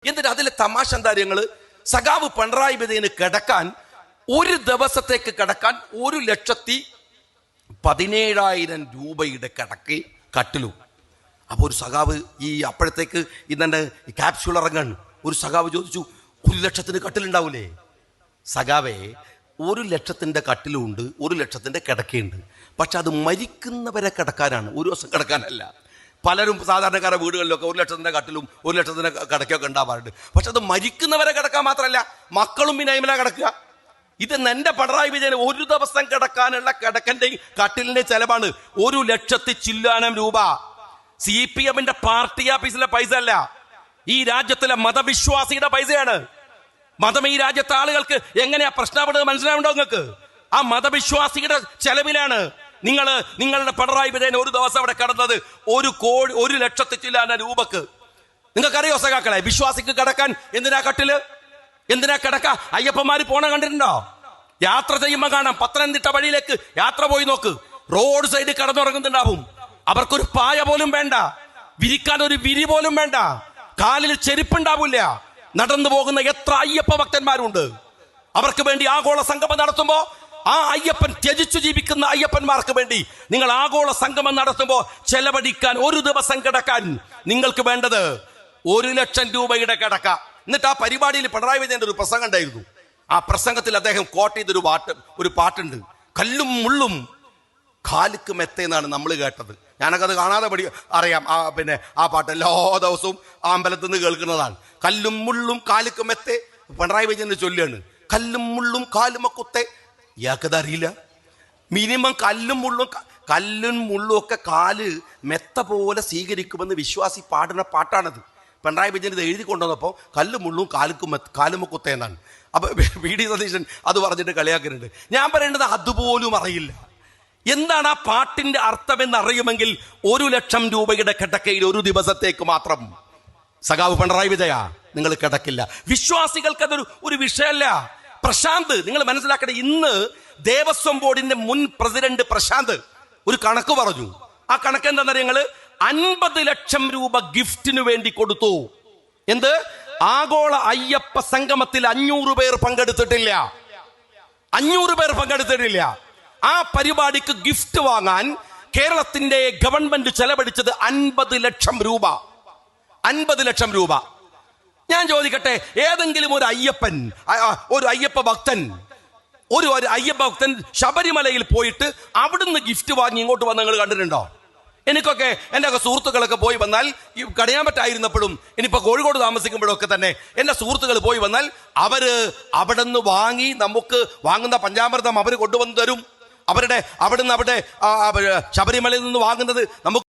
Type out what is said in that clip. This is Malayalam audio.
എന്നിട്ട് അതിലെ തമാശ എന്താ സഖാവ് പിണറായി വിജയന് കിടക്കാൻ ഒരു ദിവസത്തേക്ക് കിടക്കാൻ 1,17,000 രൂപയുടെ കട്ടിലും. അപ്പോൾ ഒരു സഖാവ് അപ്പോഴത്തേക്ക് ഇന്നെ ക്യാപ്സ്യൂൾ ഇറങ്ങാൻ ഒരു സഖാവ് ചോദിച്ചു, 1,00,000 കട്ടിലുണ്ടാവൂലേ? സഖാവേ, 1,00,000 കട്ടിലുണ്ട്, 1,00,000 കിടക്കയുണ്ട്. പക്ഷെ അത് മരിക്കുന്നവരെ കിടക്കാനാണ്, ഒരു ദിവസം കിടക്കാനല്ല. പലരും സാധാരണക്കാരുടെ വീടുകളിലൊക്കെ 1,00,000 കട്ടിലും 1,00,000 കിടക്കൊക്കെ ഉണ്ടാവാറുണ്ട്. പക്ഷെ അത് മരിക്കുന്നവരെ കിടക്കാൻ മാത്രമല്ല, മക്കളും പിന്നെ അതിമല കിടക്കുക. ഇത് എന്റെ പിണറായി വിജയന് ഒരു ദിവസം കിടക്കാനുള്ള കിടക്കന്റെ കട്ടിലിന്റെ ചെലവാണ് 1,00,000 ചില്ലാനം രൂപ. CPM പാർട്ടി ഓഫീസിലെ പൈസ അല്ല, ഈ രാജ്യത്തിലെ മതവിശ്വാസിയുടെ പൈസയാണ്. മതം ഈ രാജ്യത്തെ ആളുകൾക്ക് എങ്ങനെയാ പ്രശ്നപ്പെടുന്നത് മനസ്സിലാവുണ്ടോ നിങ്ങൾക്ക്? ആ മതവിശ്വാസിയുടെ ചെലവിലാണ് നിങ്ങളുടെ പിണറായി വിജയൻ ഒരു ദിവസം അവിടെ കിടന്നത് 1,00,000 ചില്ലാനം രൂപക്ക്. നിങ്ങൾക്കറിയോ സഖാക്കളെ, വിശ്വാസിക്ക് കിടക്കാൻ എന്തിനാ കട്ടില്, എന്തിനാ കിടക്ക? അയ്യപ്പന്മാര് പോണ കണ്ടിട്ടുണ്ടോ? യാത്ര ചെയ്യുമ്പോൾ കാണാം, പത്തനംതിട്ട വഴിയിലേക്ക് യാത്ര പോയി നോക്ക്, റോഡ് സൈഡിൽ കിടന്നുറങ്ങുന്നുണ്ടാവും. അവർക്കൊരു പായ പോലും വേണ്ട, വിരിക്കാൻ ഒരു വിരി പോലും വേണ്ട, കാലിൽ ചെരുപ്പുണ്ടാവില്ല. നടന്നു പോകുന്ന എത്ര അയ്യപ്പ ഭക്തന്മാരുണ്ട്. അവർക്ക് വേണ്ടി ആഗോള സംഗമം നടത്തുമ്പോ ആ അയ്യപ്പൻ ത്യജിച്ചു ജീവിക്കുന്ന അയ്യപ്പന്മാർക്ക് വേണ്ടി നിങ്ങൾ ആഗോള സംഗമം നടത്തുമ്പോ ചെലവഴിക്കാൻ ഒരു ദിവസം കിടക്കാൻ നിങ്ങൾക്ക് വേണ്ടത് 1,00,000 രൂപയുടെ കിടക്ക. എന്നിട്ട് ആ പരിപാടിയിൽ പിണറായി വിജയന്റെ ഒരു പ്രസംഗം ഉണ്ടായിരുന്നു. ആ പ്രസംഗത്തിൽ അദ്ദേഹം കോട്ട് ചെയ്തൊരു ഒരു പാട്ടുണ്ട്, കല്ലും മുള്ളും കാലുക്ക് മെത്തേന്നാണ് നമ്മൾ കേട്ടത്. ഞാനൊക്കെ അത് കാണാതെ അറിയാം. ആ പാട്ട് എല്ലാ ദിവസവും ആ അമ്പലത്തിൽ നിന്ന് കേൾക്കുന്നതാണ്. കല്ലും മുള്ളും കാലുക്ക് മെത്തെ പിണറായി വിജയന്റെ ചൊല്ലാണ്. കല്ലും മുള്ളും കാലുമക്കുത്തെ. ഇയാൾക്കത് അറിയില്ല. മിനിമം കല്ലും മുള്ളും ഒക്കെ കാല് മെത്ത പോലെ സ്വീകരിക്കുമെന്ന് വിശ്വാസി പാടുന്ന പാട്ടാണത്. പിണറായി വിജയൻ ഇത് എഴുതി കൊണ്ടുവന്നപ്പോൾ കല്ലും മുള്ളും കാലുമക്കുത്തെ എന്നാണ്. അപ്പൊ VD സതീശൻ അത് പറഞ്ഞിട്ട് കളിയാക്കുന്നുണ്ട്. ഞാൻ പറയേണ്ടത് അതുപോലും അറിയില്ല. എന്താണ് ആ പാട്ടിന്റെ അർത്ഥമെന്ന് അറിയുമെങ്കിൽ 1,00,000 രൂപയുടെ കിടക്കയിൽ ഒരു ദിവസത്തേക്ക് മാത്രം സഖാവ് പിണറായി വിജയ നിങ്ങൾ കിടക്കില്ല. വിശ്വാസികൾക്ക് അതൊരു വിഷയമല്ല. പ്രശാന്ത്, നിങ്ങൾ മനസ്സിലാക്കട്ടെ, ഇന്ന് ദേവസ്വം ബോർഡിന്റെ മുൻ പ്രസിഡന്റ് പ്രശാന്ത് ഒരു കണക്ക് പറഞ്ഞു. ആ കണക്ക് എന്താ ഞങ്ങള് 50 ലക്ഷം രൂപ ഗിഫ്റ്റിന് വേണ്ടി കൊടുത്തു. എന്ത്? ആഗോള അയ്യപ്പ സംഗമത്തിൽ 500 പേർ പങ്കെടുത്തിട്ടില്ല. 500 പേർ പങ്കെടുത്തിട്ടില്ല. ആ പരിപാടിക്ക് ഗിഫ്റ്റ് വാങ്ങാൻ കേരളത്തിന്റെ ഗവൺമെന്റ് ചെലവഴിച്ചത് 50 ലക്ഷം രൂപ. 50 ലക്ഷം രൂപ. ഞാൻ ചോദിക്കട്ടെ, ഏതെങ്കിലും ഒരു അയ്യപ്പ ഭക്തൻ ശബരിമലയിൽ പോയിട്ട് അവിടുന്ന് ഗിഫ്റ്റ് വാങ്ങി ഇങ്ങോട്ട് വന്ന് നിങ്ങൾ കണ്ടിട്ടുണ്ടോ? എനിക്കൊക്കെ എൻ്റെ സുഹൃത്തുക്കളൊക്കെ പോയി വന്നാൽ, ഈ കണിയാമ്പറ്റായിരുന്നപ്പോഴും ഇനിയിപ്പോൾ കോഴിക്കോട് താമസിക്കുമ്പോഴും ഒക്കെ തന്നെ എൻ്റെ സുഹൃത്തുക്കൾ പോയി വന്നാൽ അവര് അവിടെ നിന്ന് വാങ്ങി നമുക്ക് വാങ്ങുന്ന പഞ്ചാമൃതം അവർ കൊണ്ടുവന്ന് തരും. അവിടെ ശബരിമലയിൽ നിന്ന് വാങ്ങുന്നത് നമുക്ക്